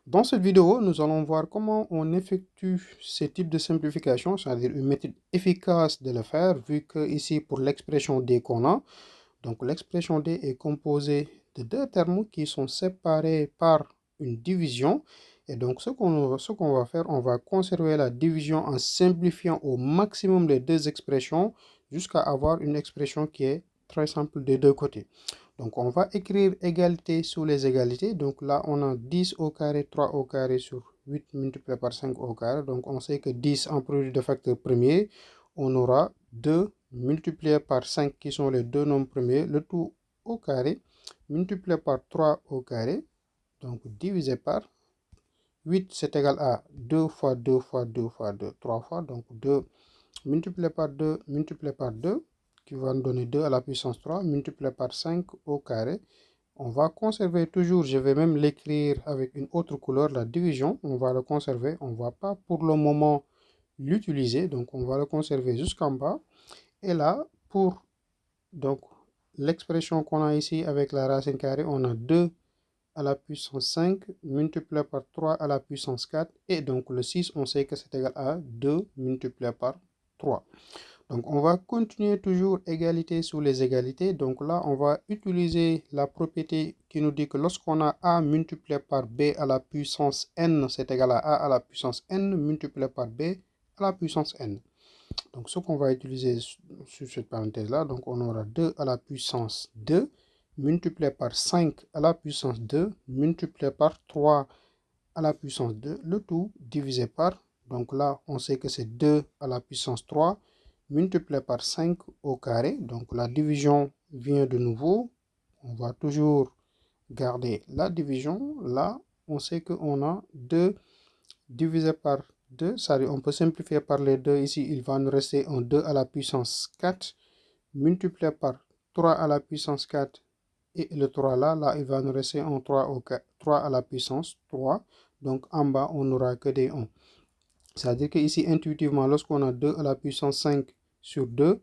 Dans cette vidéo, nous allons voir comment on effectue ces types de simplification, c'est-à-dire une méthode efficace de le faire, vu que ici pour l'expression d qu'on a, donc l'expression d est composée de deux termes qui sont séparés par une division. Et donc ce qu'on va faire, on va conserver la division en simplifiant au maximum les deux expressions jusqu'à avoir une expression qui est très simple des deux côtés. Donc, on va écrire égalité sous les égalités. Donc, là, on a 10 au carré, 3 au carré sur 8 multiplié par 5 au carré. Donc, on sait que 10 en produit de facteur premier, on aura 2 multiplié par 5 qui sont les deux nombres premiers, le tout au carré, multiplié par 3 au carré, donc divisé par 8, c'est égal à 2 fois 2 fois 2 fois 2, 3 fois, donc 2 multiplié par 2, qui va nous donner 2 à la puissance 3, multiplié par 5 au carré. On va conserver toujours, je vais même l'écrire avec une autre couleur, la division, on va le conserver, on ne va pas pour le moment l'utiliser, donc on va le conserver jusqu'en bas. Et là, pour donc l'expression qu'on a ici avec la racine carrée, on a 2 à la puissance 5 multiplié par 3 à la puissance 4, et donc le 6, on sait que c'est égal à 2 multiplié par 3. Donc, on va continuer toujours égalité sous les égalités. Donc là, on va utiliser la propriété qui nous dit que lorsqu'on a a multiplié par b à la puissance n, c'est égal à a la puissance n multiplié par b à la puissance n. Donc, ce qu'on va utiliser sur cette parenthèse-là, donc on aura 2 à la puissance 2 multiplié par 5 à la puissance 2 multiplié par 3 à la puissance 2, le tout divisé par, donc là, on sait que c'est 2 à la puissance 3 multiplié par 5 au carré. Donc la division vient de nouveau. On va toujours garder la division. Là, on sait qu'on a 2 divisé par 2. C'est-à-dire on peut simplifier par les 2. Ici, il va nous rester un 2 à la puissance 4 multiplié par 3 à la puissance 4. Et le 3 là, il va nous rester un 3, 3 à la puissance 3. Donc en bas, on n'aura que des 1. C'est-à-dire que ici, intuitivement, lorsqu'on a 2 à la puissance 5 sur 2,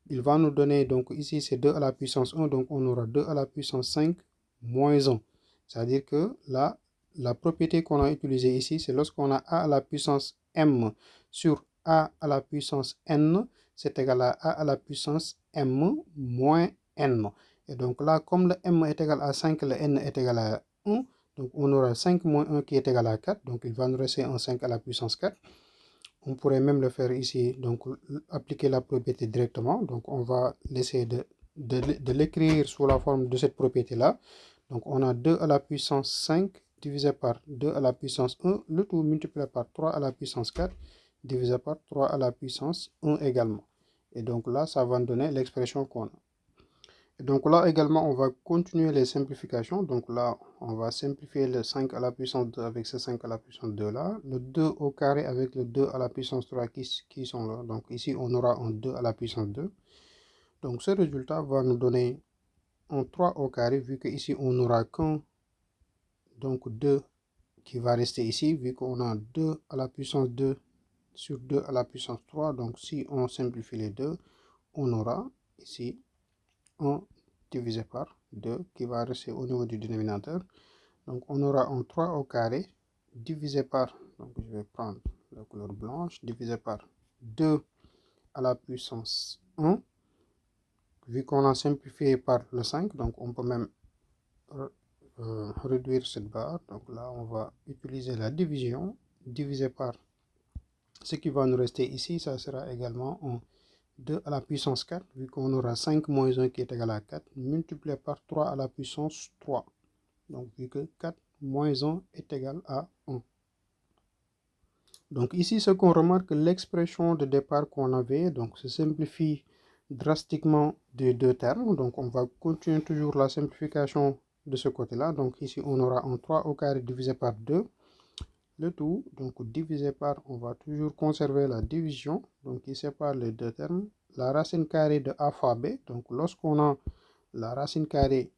il va nous donner, donc ici c'est 2 à la puissance 1, donc on aura 2 à la puissance 5 moins 1. C'est-à-dire que là, la propriété qu'on a utilisée ici, c'est lorsqu'on a a à la puissance m sur a à la puissance n, c'est égal à a à la puissance m moins n. Et donc là, comme le m est égal à 5, le n est égal à 1, donc on aura 5 moins 1 qui est égal à 4, donc il va nous rester un 5 à la puissance 4. On pourrait même le faire ici, donc appliquer la propriété directement. Donc on va laisser de l'écrire sous la forme de cette propriété-là. Donc on a 2 à la puissance 5 divisé par 2 à la puissance 1, le tout multiplié par 3 à la puissance 4 divisé par 3 à la puissance 1 également. Et donc là, ça va nous donner l'expression qu'on a. Donc là également, on va continuer les simplifications. Donc là, on va simplifier le 5 à la puissance 2 avec ce 5 à la puissance 2 là. Le 2 au carré avec le 2 à la puissance 3 qui sont là. Donc ici, on aura un 2 à la puissance 2. Donc ce résultat va nous donner un 3 au carré, vu qu'ici, on n'aura qu'un donc 2 qui va rester ici, vu qu'on a 2 à la puissance 2 sur 2 à la puissance 3. Donc si on simplifie les deux, on aura ici 1 divisé par 2 qui va rester au niveau du dénominateur. Donc on aura un 3 au carré divisé par, donc je vais prendre la couleur blanche, divisé par 2 à la puissance 1. Vu qu'on a simplifié par le 5, donc on peut même réduire cette barre. Donc là, on va utiliser la division, divisé par ce qui va nous rester ici, ça sera également un 2 à la puissance 4, vu qu'on aura 5 moins 1 qui est égal à 4, multiplié par 3 à la puissance 3. Donc, vu que 4 moins 1 est égal à 1. Donc, ici, ce qu'on remarque, l'expression de départ qu'on avait, donc, se simplifie drastiquement de deux termes. Donc, on va continuer toujours la simplification de ce côté-là. Donc, ici, on aura un 3 au carré divisé par 2. Le tout, donc divisé par, on va toujours conserver la division, donc qui sépare les deux termes. La racine carrée de a fois b, donc lorsqu'on a la racine carrée,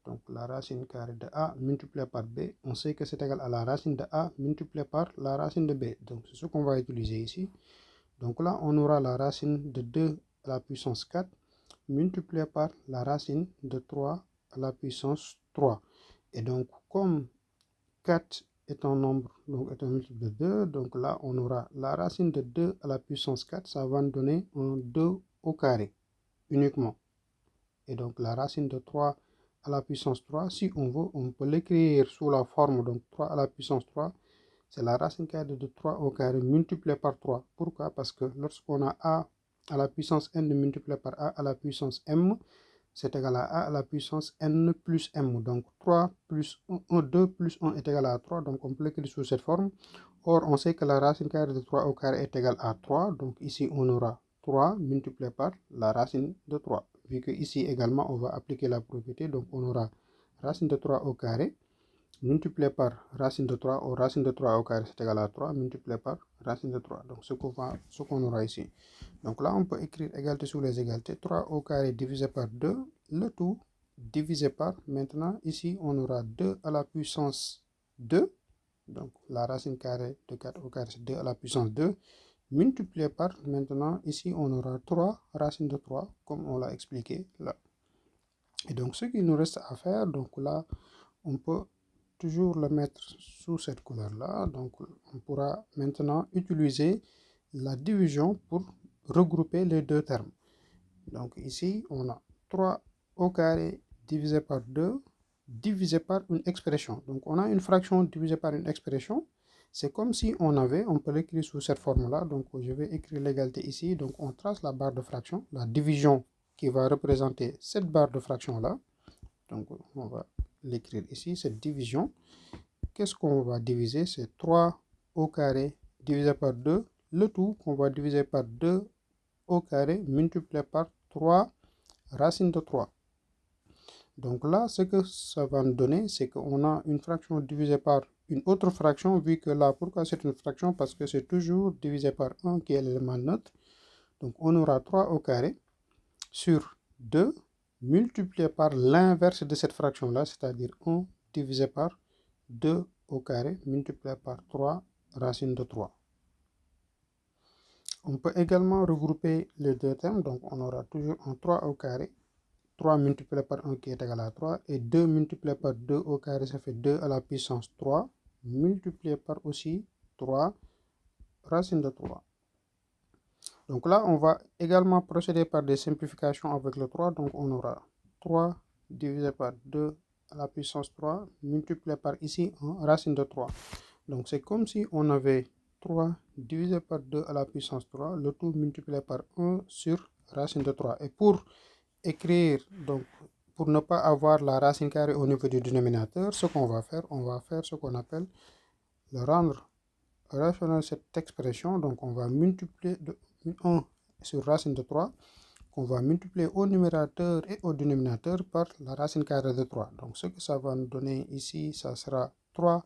donc la racine carrée de a multiplié par b, on sait que c'est égal à la racine de a multiplié par la racine de b. Donc c'est ce qu'on va utiliser ici. Donc là, on aura la racine de 2 à la puissance 4 multiplié par la racine de 3 à la puissance 3. Et donc, comme 4 est un nombre, donc est un multiple de 2. Donc là, on aura la racine de 2 à la puissance 4, ça va nous donner un 2 au carré uniquement. Et donc la racine de 3 à la puissance 3, si on veut, on peut l'écrire sous la forme, donc 3 à la puissance 3, c'est la racine carrée de 3 au carré multiplié par 3. Pourquoi? Parce que lorsqu'on a a à la puissance n multiplié par a à la puissance m, c'est égal à la puissance n plus m. Donc 3 plus 1, 2 plus 1 est égal à 3. Donc on peut l'écrire sous cette forme. Or, on sait que la racine carrée de 3 au carré est égale à 3. Donc ici, on aura 3 multiplié par la racine de 3. Vu que ici également, on va appliquer la propriété. Donc on aura racine de 3 au carré multiplié par racine de 3, ou racine de 3 au carré, c'est égal à 3, multiplié par racine de 3. Donc, ce qu'on aura ici. Donc là, on peut écrire égalité sous les égalités. 3 au carré divisé par 2, le tout divisé par, maintenant, ici, on aura 2 à la puissance 2. Donc, la racine carrée de 4 au carré, c'est 2 à la puissance 2. Multiplié par, maintenant, ici, on aura 3 racine de 3, comme on l'a expliqué là. Et donc, ce qu'il nous reste à faire, donc là, on peut toujours le mettre sous cette couleur là. Donc on pourra maintenant utiliser la division pour regrouper les deux termes. Donc ici on a 3 au carré divisé par 2 divisé par une expression. Donc on a une fraction divisée par une expression. C'est comme si on peut l'écrire sous cette forme là. Donc je vais écrire l'égalité ici. Donc on trace la barre de fraction, la division qui va représenter cette barre de fraction là. Donc on va l'écrire ici, cette division. Qu'est-ce qu'on va diviser? C'est 3 au carré divisé par 2. Le tout qu'on va diviser par 2 au carré multiplié par 3 racine de 3. Donc là, ce que ça va nous donner, c'est qu'on a une fraction divisée par une autre fraction, vu que là, pourquoi c'est une fraction? Parce que c'est toujours divisé par 1 qui est l'élément neutre. Donc on aura 3 au carré sur 2 multiplié par l'inverse de cette fraction-là, c'est-à-dire 1 divisé par 2 au carré multiplié par 3 racine de 3. On peut également regrouper les deux termes, donc on aura toujours un 3 au carré, 3 multiplié par 1 qui est égal à 3, et 2 multiplié par 2 au carré, ça fait 2 à la puissance 3, multiplié par aussi 3 racine de 3. Donc là, on va également procéder par des simplifications avec le 3. Donc on aura 3 divisé par 2 à la puissance 3 multiplié par ici 1 racine de 3. Donc c'est comme si on avait 3 divisé par 2 à la puissance 3, le tout multiplié par 1 sur racine de 3. Et pour écrire, donc pour ne pas avoir la racine carrée au niveau du dénominateur, ce qu'on va faire, on va faire ce qu'on appelle le rendre rationnel cette expression. Donc on va multiplier 1 sur racine de 3, qu'on va multiplier au numérateur et au dénominateur par la racine carrée de 3. Donc ce que ça va nous donner ici, ça sera 3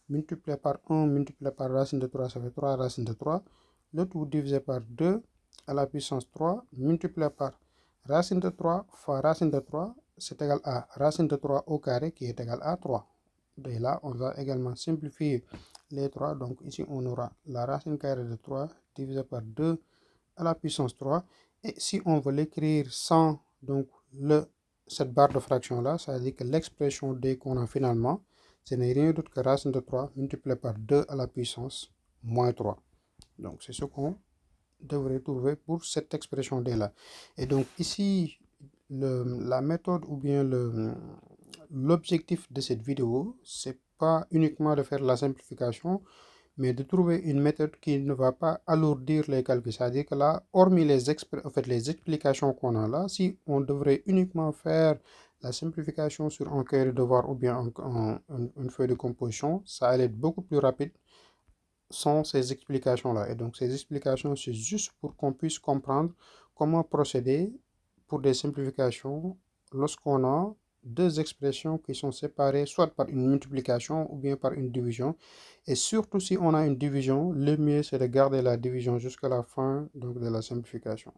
multiplié par 1 multiplié par racine de 3, ça fait 3 racine de 3. Le tout divisé par 2 à la puissance 3 multiplié par racine de 3 fois racine de 3, c'est égal à racine de 3 au carré qui est égal à 3. Et là, on va également simplifier les 3. Donc ici, on aura la racine carrée de 3 divisé par 2 à la puissance 3. Et si on veut l'écrire sans donc cette barre de fraction là, ça veut dire que l'expression d qu'on a finalement, ce n'est rien d'autre que racine de 3 multiplié par 2 à la puissance moins 3. Donc c'est ce qu'on devrait trouver pour cette expression d là. Et donc ici, la méthode ou bien l'objectif de cette vidéo, c'est pas uniquement de faire la simplification, mais de trouver une méthode qui ne va pas alourdir les calculs. C'est-à-dire que là, hormis les explications qu'on a là, si on devrait uniquement faire la simplification sur un cahier de devoir ou bien une feuille de composition, ça allait être beaucoup plus rapide sans ces explications-là. Et donc, ces explications, c'est juste pour qu'on puisse comprendre comment procéder pour des simplifications lorsqu'on a deux expressions qui sont séparées soit par une multiplication ou bien par une division. Et surtout si on a une division, le mieux c'est de garder la division jusqu'à la fin donc, de la simplification.